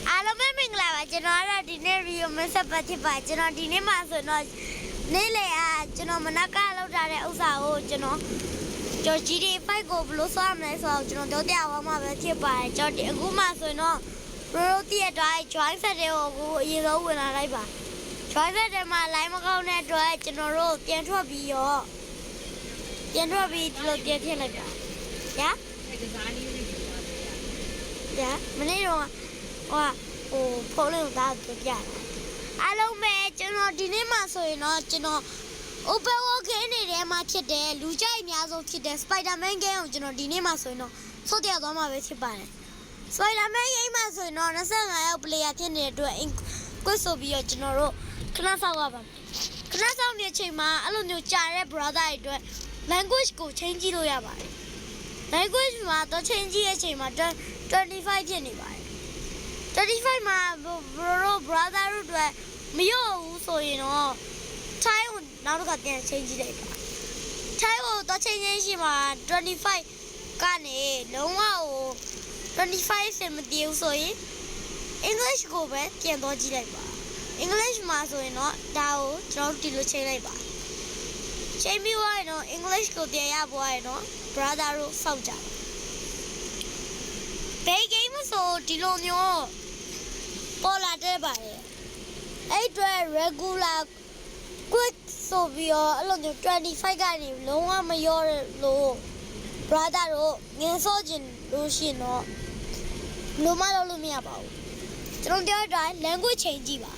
အားလုံးပဲမင်္ဂလာပါကျွန်တော်ကတော့ဒီနေ့ review မဆက်ပတ်ဖြစ်ပါကျွန်တော်ဒီနေ့မှဆိုတော့နေ့လေကျွန်တော်မနက်ကလောက်ထားတဲ့ဥစ္စာကိုကျွန်တော် GTA5 ကိုဘယ်လိုဆော့ရမလဲဆိုတော့ကျွန်တော်တို့တရားဝမှာပဲဖြစ်ပါတယ်ကျွန်တော်အခုမှဆိုရင်တော့ Pro တိရတိုင်း join set တွေကိုအရင်ဆုံးဝင်လာလိုက်ပါ join set တွေမှာ line မကောင်းတဲ့အတွက်ကျွန်တော်တို့ပြန်ထွက်ပြီးဒီလိုပြန်ထည့်လိုက်ပါညာမနေ့တော့ဖုန်းလေးကိုသားပြပြအားလုံးပဲကျွန်တော်ဒီနေ့မှဆိုရင်တော့ကျွန်တော် Open World Game တွေမှာဖြစ်တယ်လူကြိုက်အများဆုံးဖြစ်တဲ့ Spider-Man Game ကိုကျွန်တော်ဒီနေ့မှဆိုရင်တော့ဆော့တရားသွားမှာပဲဖြစ်ပါတယ် Spider-Man Game မှာဆိုရင်တော့25ယောက် player ဖြစ်နေတဲ့အတွက် quit ဆိုပြီးတော့ကျွန်တော်တို့ခဏဆောက်ရပါမယ်ခဏဆောက်နေချိန်မှာအဲ့လိုမျိုးကြာတဲ့ brother တွေအတွက် language ကို change ကြည့်လို့ရပါတယ် language မှာတော့ change ကြည့်တဲ့အချိန်မှာ25ဖြစ်နေပါတယ်25မှာ brother တို့အတွက်မရောဘူးဆိုရင်တော့ Thai ကိုနောက်တစ်ခါပြန် change ကြည့်လိုက်ပါ Thai ကိုတော့ change ရှိမှာ25ကနေလုံးဝ25စင်မတည်ဘူးဆိုရင် English ကိုပဲပြန်တော့ကြည့်လိုက်ပါ English မှာဆိုရင်တော့ဒါကိုကျွန်တော်ဒီလိုချိန်လိုက်ပါချိန်ပြီးသွားရင်တော့ English ကိုပြန်ရပွားရင်တော့ brother တို့စောက်ကြဘယ် game ဆိုဒီလိုမျိုးပေါ်လာတဲ့ပါတယ်အဲ့အတွက် regular quick ဆိုပြီးတော့အဲ့လိုမျိုး25ကနေလုံးဝမရောလို့ brother တို့ငင်းစောကျင်လို့ရှိရင်တော့လုံးမလုပ်လို့မရပါဘူးကျွန်တော်ပြောတိုင်း language change ကြည့်ပါ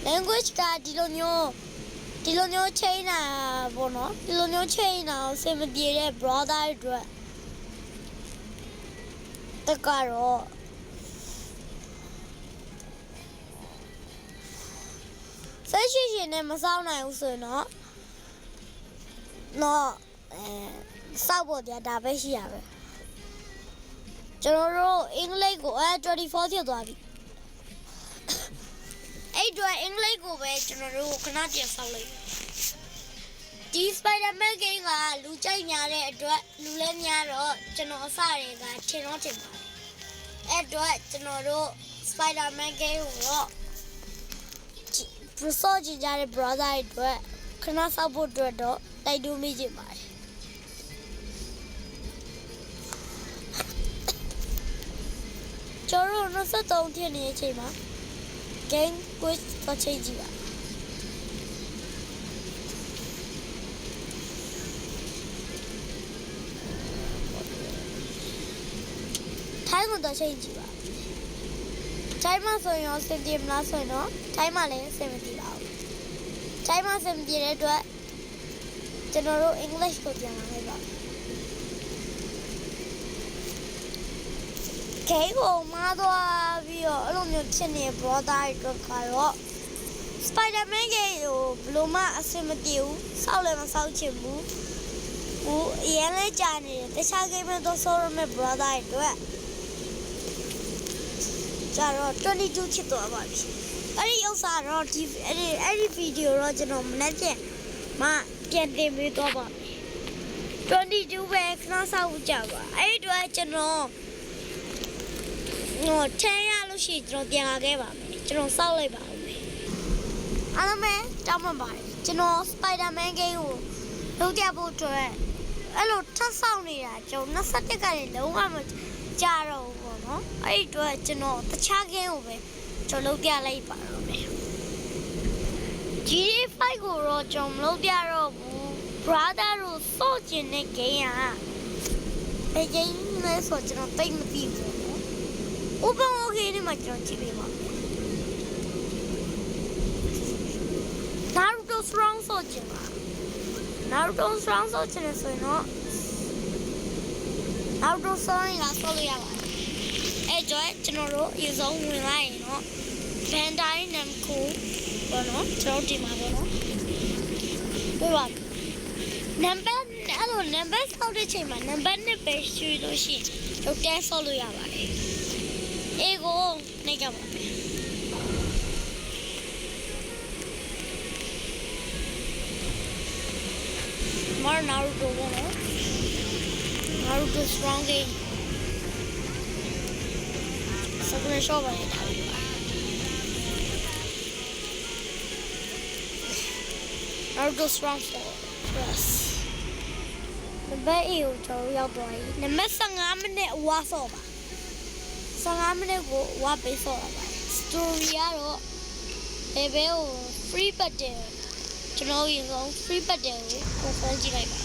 language ကဒီလိုမျိုးချိန်တာပေါ့နော်ဒီလိုမျိုးချိန်တာကိုစင်မပြေတဲ့ brother တွေတကတော့ဆက်ရှိရှင်နဲ့မဆောင်နိုင်ဘူးဆိုရင်တော့စောက်ဖို့တရားဒါပဲရှိရပဲကျွန်တော်တို့အင်္ဂလိပ်ကို24ဖြစ်သွားပြီအဲ့တော့အင်္ဂလိပ်ကိုပဲကျွန်တော်တို့ခဏပြန်ဆောက်လိုက်ဒီ Spider-Man game ကလူကြိုက်များတဲ့အတွက်လူလည်းများတော့ကျွန်တော်အစတွေကထင်ပါတယ်အဲ့တော့ကျွန်တော်တို့ Spider-Man game ကိုတော့စော့ကြည့်ကြတဲ့ brother တွေအတွက်ခဏဆောက်ဖို့အတွက်တော့တိုက်တွန်းမိကြပါတယ်ကျွန်တော်23ထည့်နေတဲ့အချိန်မှာ game quiz တော့ချိန်ကြည့်ပါထိုင်းကတော့ချိန်ကြည့်ပါထိုင်းမှာဆိုရင်ရောစင်ပြေမလားဆိုရင်တော့ထိုင်းမှာလည်းစင်မပြေပါဘူးထိုင်းမှာစင်ပြေတဲ့အတွက်ကျွန်တော်တို့ English ကိုပြန်လာလိုက်ပါခေကိုမားသွားပြီးတော့အဲ့လိုမျိုးဖြစ်နေ brother တွေကတော့ Spider-Man ကိုဘလို့မှအဆင်မပြေဘူးစောက်လည်းမစောက်ချင်ဘူးအရင်လည်းကြာနေတယ်တခြား game တော့ဆောရမယ့် brother တွေကျတော့22ဖြစ်သွားပါပြီအဲ့ဒီဥစ္စာတော့အဲ့ဒီဗီဒီယိုတော့ကျွန်တော်မနေ့ကမှပြန်တင်ပေးသွားပါမယ်22ပဲခဏစောက်ကြပါအဲ့ဒီတော့ကျွန်တော်ထမ်းရလို့ရှိရင်ကျွန်တော်ပြန်လာခဲ့ပါမယ်ကျွန်တော်စောက်လိုက်ပါဦးမယ်အားလုံးပဲတောင်းပန်ပါတယ်ကျွန်တော် Spider-Man game ကိုလုပ်ကြဖို့အတွက်အဲ့လိုထပ်ဆောင်နေတာကျွန်တော်21ကနေလုံးဝမကြတော့ဘူးပေါ့နော်အဲ့ဒီအတွက်ကျွန်တော်တခြား game ကိုပဲကျွန်တော်လုပ်ပြလိုက်ပါတော့မယ် GTA5 ကိုတော့ကျွန်တော်မလုပ်ပြတော့ဘူး brother တို့စော့ကျင်တဲ့ game ကဘယ် game လဲဆိုကျွန်တော်သိမသိဘူး Open World Game နဲ့မှကျွန်တော်ကြည့်ပေးပါမယ် Naruto Strong ဆိုချင်ပါ Naruto Strong ဆိုချင်တယ်ဆိုရင်တော့ Naruto Strong ကဆော့လို့ရပါတယ်အဲ့ကြောင့်ကျွန်တော်တို့အရင်ဆုံးဝင်လိုက်ရင်တော့ Bandai Namco ပေါ့နော်ကျွန်တော်ဒီမှာပေါ့နော်ပြပါနံပါတ်အဲ့လိုနံပါတ်ဆောက်တဲ့ချိန်မှာနံပါတ်နဲ့ပဲရွှေလို့ရှိရင်တော့တဲဆော့လို့ရပါတယ်အေကိုနေကြပါမယ်မာနာရူတိုဘောနော်နာရူတို strong game စကလ နဲ့ရှော့ပါနေတာနောက်တော့ strong for press နံပါတ် A ကိုကျွန်တော်ရောက်သွားပြီနံပါတ်15မိနစ်ဝါဆော့ပါ15မိနစ်ကိုဝါပေးဆော့တာပါ story ကတော့ level ကို free battle ကျွန်တော်ရင်ဆုံး free battle ကိုဖန်ကြည့်လိုက်ပါ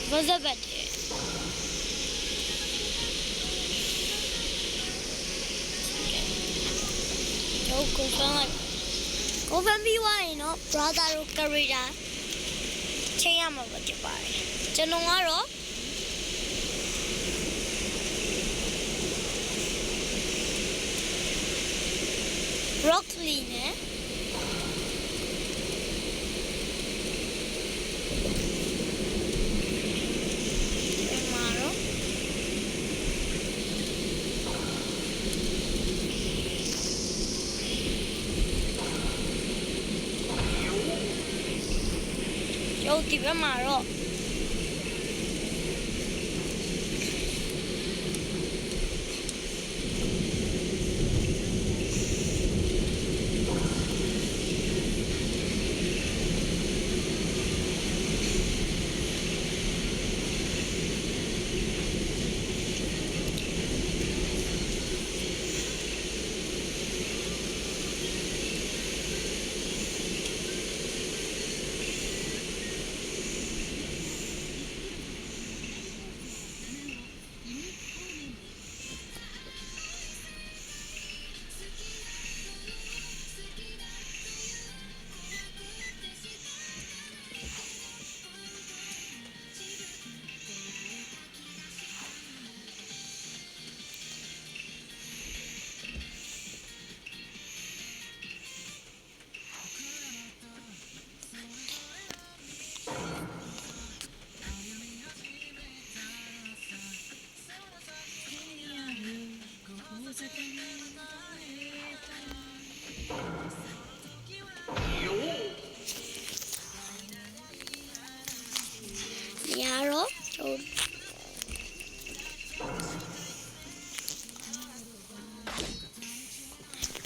versus battle တော့ကိုဖန်လိုက်ကိုဖန်ပြီးသွားရင်တော့ brother တို့ character ချိန်ရမှာပဲဖြစ်ပါတယ်ကျွန်တော်ကတော့ rock lee နဲ့ရုပ်ဒီဘက်မှာတော့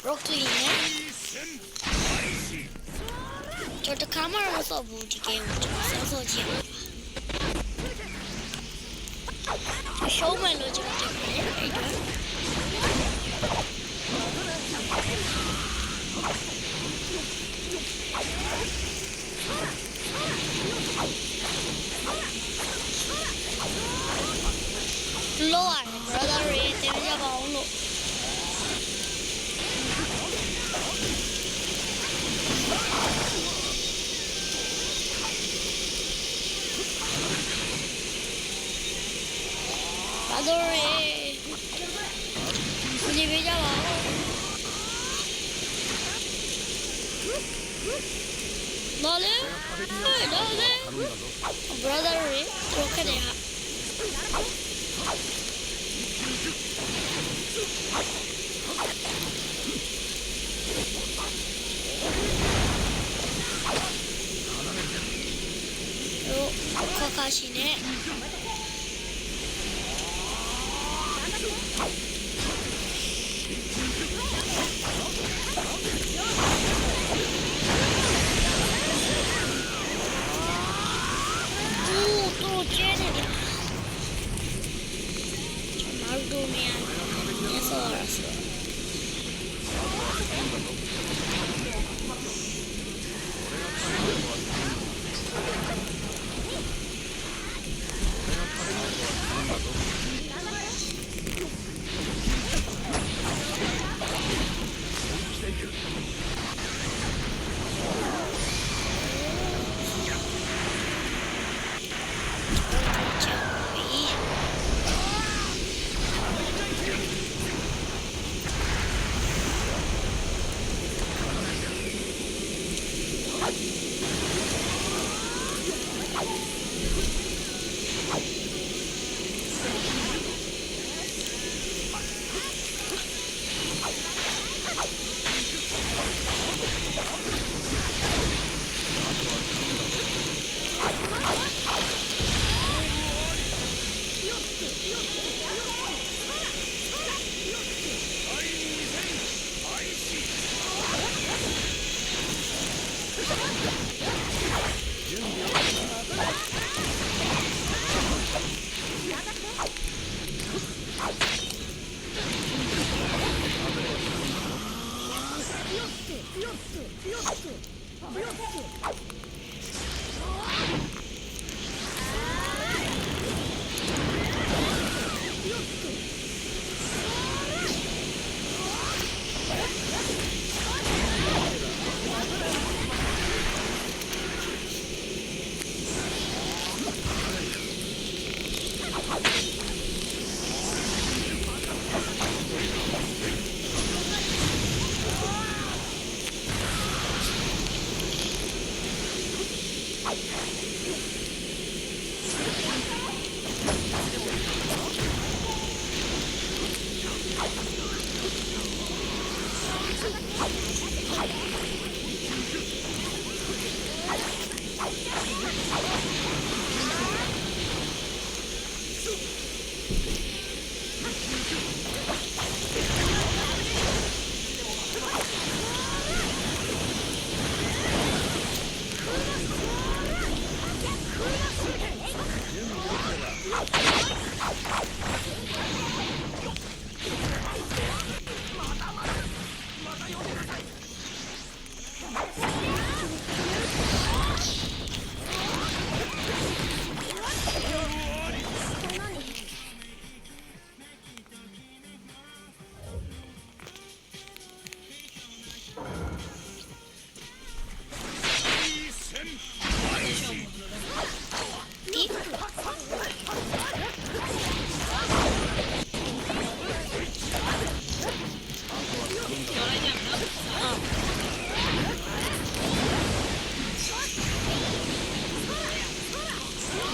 Broccoli နဲ့ကျွန်တော်တခါမှမဆော့ဘူးဒီ game ကိုကျွန်တော်ဆော့ကြည့်အောင်ရှုံးမယ်လို့ကျွန်တော်ထင်တယ်အဲ့တော့လောရ brother ရေတင်ကြပါအောင်လို့Adore. Mujhe bheja wow. Dale. Dale. Brother re. Roke de ha. Kakashi ne.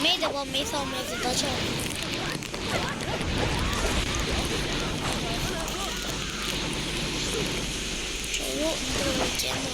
没得过，没扫，没知道错。手入节目。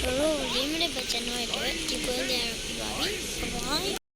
ကျွန်တော်၄မိနစ်ပဲကျွန်တော်ရဲ့ဒီပွဲလေးရပြပါပြီ။ Bye.